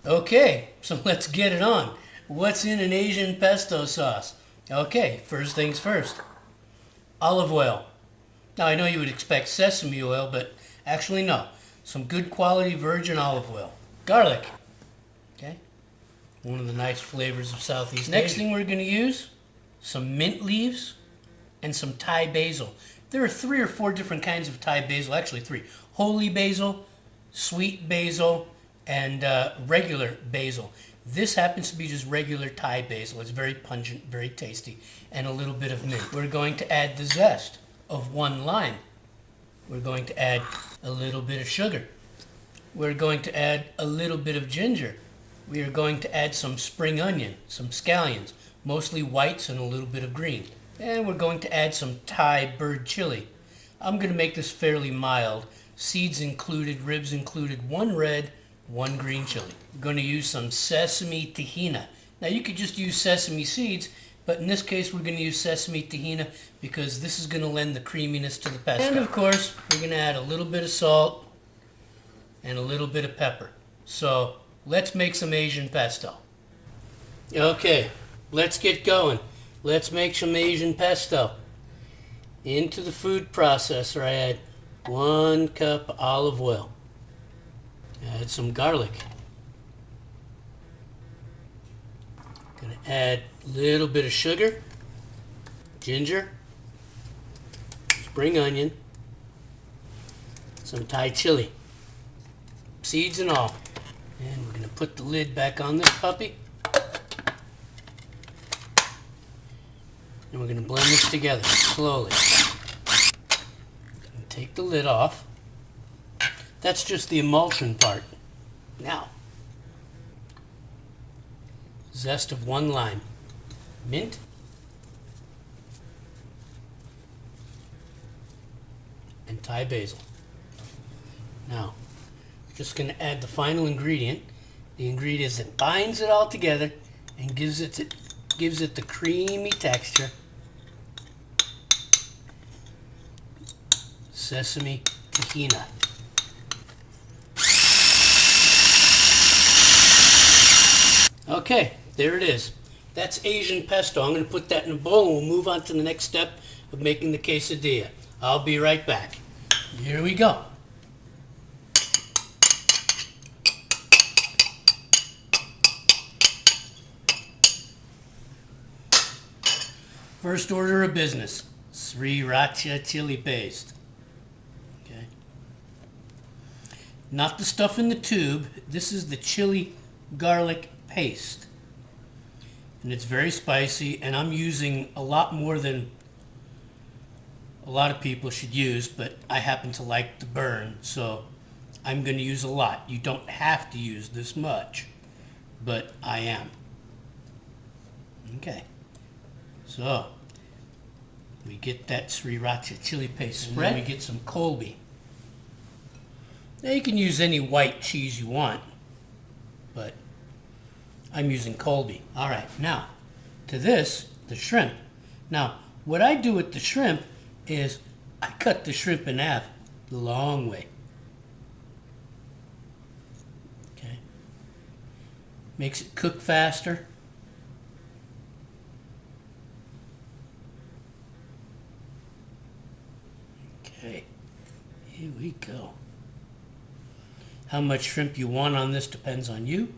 Okay, so let's get it on. What's in an Asian pesto sauce? Okay, first things first. Olive oil. Now I know you would expect sesame oil, but actually no. Some good quality virgin olive oil. Garlic. Okay, one of the nice flavors of Southeast Asia. Next thing we're going to use, some mint leaves and some Thai basil. There are 3 or 4 different kinds of Thai basil, actually 3. Holy basil, sweet basil, and regular basil. This happens to be just regular Thai basil. It's very pungent, very tasty, and a little bit of mint. We're going to add the zest of 1 lime. We're going to add a little bit of sugar. We're going to add a little bit of ginger. We are going to add some spring onion, some scallions, mostly whites and a little bit of green. And we're going to add some Thai bird chili. I'm going to make this fairly mild. Seeds included, ribs included, 1 red, 1 green chili. We're going to use some sesame tahina. Now you could just use sesame seeds, but in this case we're going to use sesame tahina because this is going to lend the creaminess to the pesto. And of course we're going to add a little bit of salt and a little bit of pepper. So let's make some Asian pesto. Okay, let's get going. Let's make some Asian pesto. Into the food processor I add 1 cup olive oil. Add some garlic. Gonna add a little bit of sugar, ginger, spring onion, some Thai chili, seeds and all. And we're gonna put the lid back on this puppy. And we're going to blend this together slowly. And take the lid off. That's just the emulsion part. Now, zest of 1 lime, mint, and Thai basil. Now, just going to add the final ingredient. The ingredient that binds it all together and gives it the creamy texture. Sesame tahina. Okay, there it is. That's Asian pesto. I'm going to put that in a bowl and we'll move on to the next step of making the quesadilla. I'll be right back. Here we go. First order of business, sriracha chili paste. Okay. Not the stuff in the tube. This is the chili garlic paste. And it's very spicy, and I'm using a lot more than a lot of people should use, but I happen to like the burn, so I'm going to use a lot. You don't have to use this much, but I am. Okay. So, we get that sriracha chili paste spread. And then we get some Colby. Now you can use any white cheese you want, but I'm using Colby. All right, now to this, the shrimp. Now, what I do with the shrimp is I cut the shrimp in half the long way. Okay. Makes it cook faster. Okay, here we go. How much shrimp you want on this depends on you.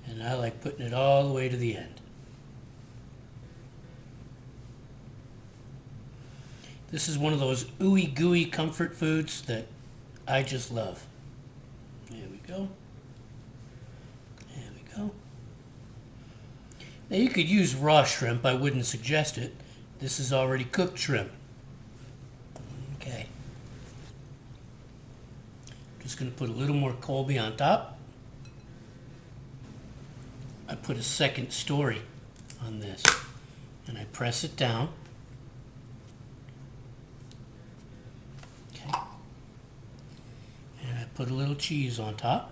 And I like putting it all the way to the end. This is one of those ooey gooey comfort foods that I just love. There we go. There we go. Now you could use raw shrimp, I wouldn't suggest it. This is already cooked shrimp. Okay. Just going to put a little more Colby on top. I put a second story on this and I press it down. Okay. And I put a little cheese on top.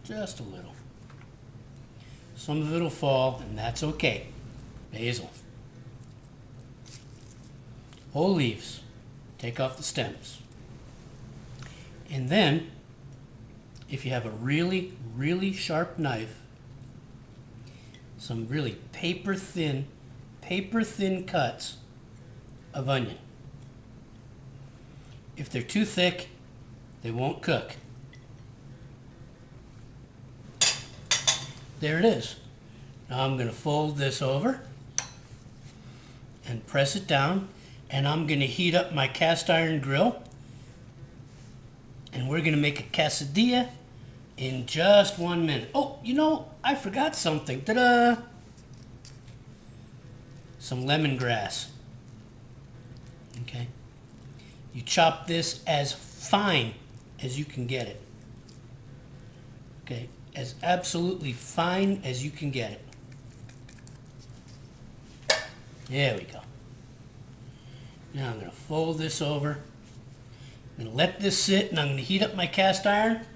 Just a little. Some of it will fall, and that's okay. Basil. Whole leaves. Take off the stems. And then, if you have a really, really sharp knife, some really paper thin cuts of onion. If they're too thick, they won't cook. There it is. Now I'm going to fold this over and press it down, and I'm going to heat up my cast iron grill, and we're going to make a quesadilla in just 1 minute. Oh, you know, I forgot something. Ta-da! Some lemongrass. Okay. You chop this as fine as you can get it. Okay, as absolutely fine as you can get it. There we go. Now I'm going to fold this over. I'm going to let this sit, and I'm going to heat up my cast iron.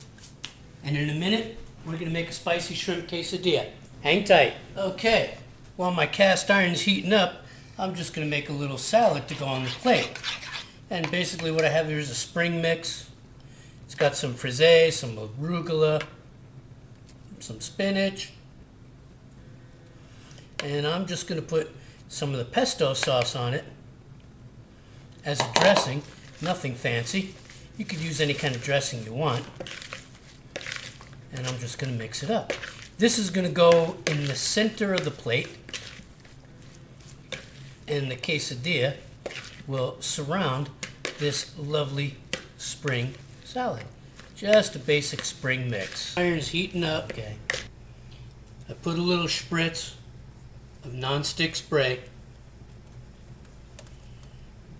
And in a minute, we're going to make a spicy shrimp quesadilla. Hang tight. Okay, while my cast iron is heating up, I'm just going to make a little salad to go on the plate. And basically what I have here is a spring mix. It's got some frisee, some arugula, some spinach. And I'm just going to put some of the pesto sauce on it as a dressing. Nothing fancy. You could use any kind of dressing you want. And I'm just going to mix it up. This is going to go in the center of the plate, and the quesadilla will surround this lovely spring salad. Just a basic spring mix. Iron's heating up. Okay. I put a little spritz of nonstick spray.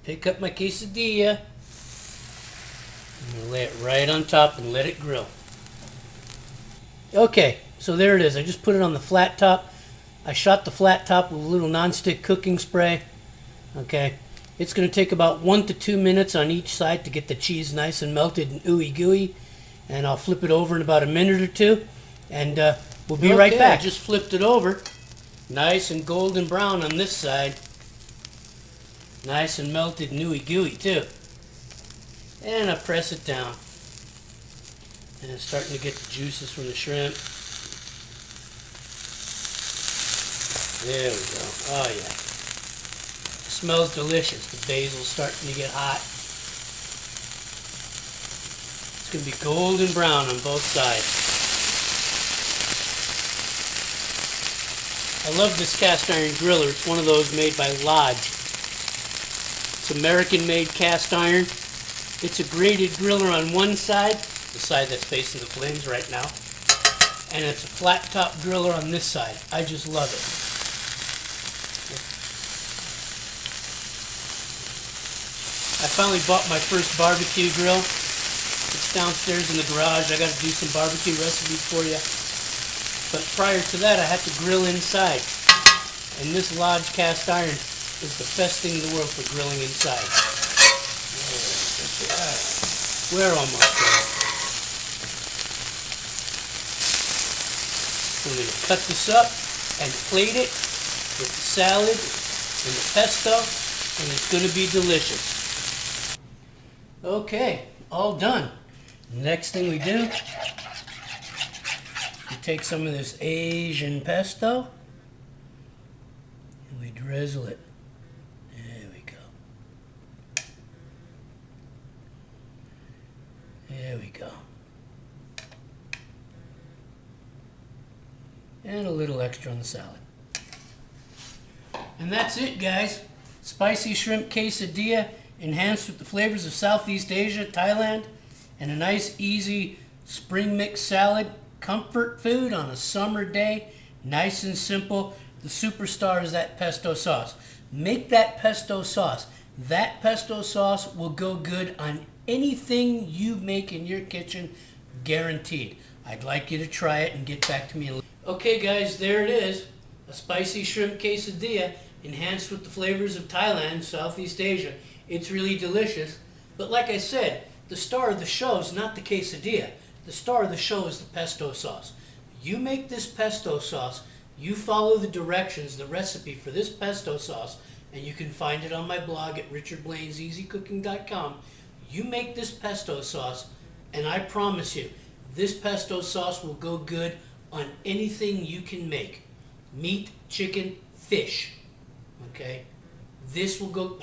Pick up my quesadilla. I'm going to lay it right on top and let it grill. Okay, so there it is. I just put it on the flat top. I shot the flat top with a little nonstick cooking spray. Okay, it's going to take about 1 to 2 minutes on each side to get the cheese nice and melted and ooey gooey. And I'll flip it over in about a minute or two, and we'll be right back. I just flipped it over. Nice and golden brown on this side. Nice and melted and ooey gooey too. And I press it down. And it's starting to get the juices from the shrimp. There we go. Oh yeah. It smells delicious. The basil's starting to get hot. It's going to be golden brown on both sides. I love this cast iron griller. It's one of those made by Lodge. It's American made cast iron. It's a grated griller on one side, the side that's facing the flames right now, and it's a flat top griller on this side. I just love it. I finally bought my first barbecue grill. It's downstairs in the garage. I got to do some barbecue recipes for you. But prior to that, I had to grill inside. And this Lodge cast iron is the best thing in the world for grilling inside. We're almost there. I'm going to cut this up and plate it with the salad and the pesto, and it's going to be delicious. Okay, all done. Next thing we do, we take some of this Asian pesto and we drizzle it. There we go. There we go. And a little extra on the salad. And that's it, guys. Spicy shrimp quesadilla enhanced with the flavors of Southeast Asia, Thailand, and a nice, easy spring mix salad. Comfort food on a summer day. Nice and simple. The superstar is that pesto sauce. Make that pesto sauce. That pesto sauce will go good on anything you make in your kitchen, guaranteed. I'd like you to try it and get back to me. Okay guys, there it is. A spicy shrimp quesadilla enhanced with the flavors of Thailand, Southeast Asia. It's really delicious. But like I said, the star of the show is not the quesadilla. The star of the show is the pesto sauce. You make this pesto sauce You follow the directions, the recipe for this pesto sauce, and you can find it on my blog at richardblaineseasycooking.com. You make this pesto sauce, and I promise you, this pesto sauce will go good on anything you can make. Meat, chicken, fish. Okay? This will go